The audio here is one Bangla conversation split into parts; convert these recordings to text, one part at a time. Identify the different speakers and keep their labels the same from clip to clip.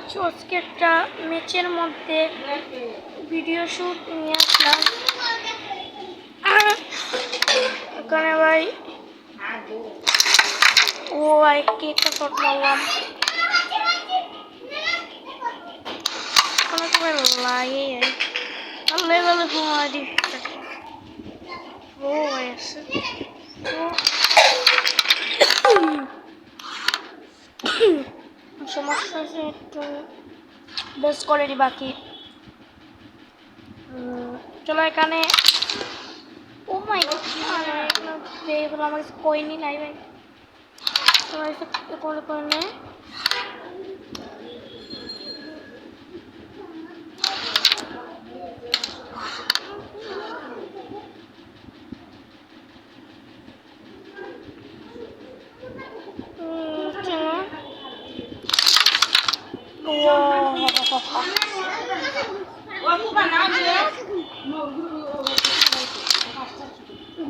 Speaker 1: আজকে একটা ম্যাচের মধ্যে ভিডিও শুট নিয়ে আসলাম। এখানে ভাই ও ভাই কেকটা শট মারলাম, কোনো সময় লাগে লেভেলে সময় দিচ্ছে ও হয়েছে সমস্যা আছে একটু বেস কোয়ালিটি বাকি। চলো এখানে ও মাই গড আমার কাছে কইনি নাই ভাই, করে করে নে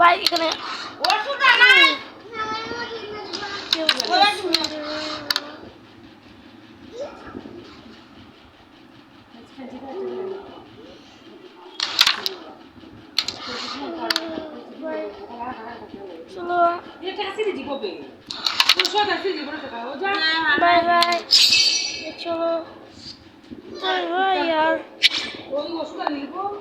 Speaker 1: ভাই এখানে চলো বাই বাই, চলো বাই বাই यार।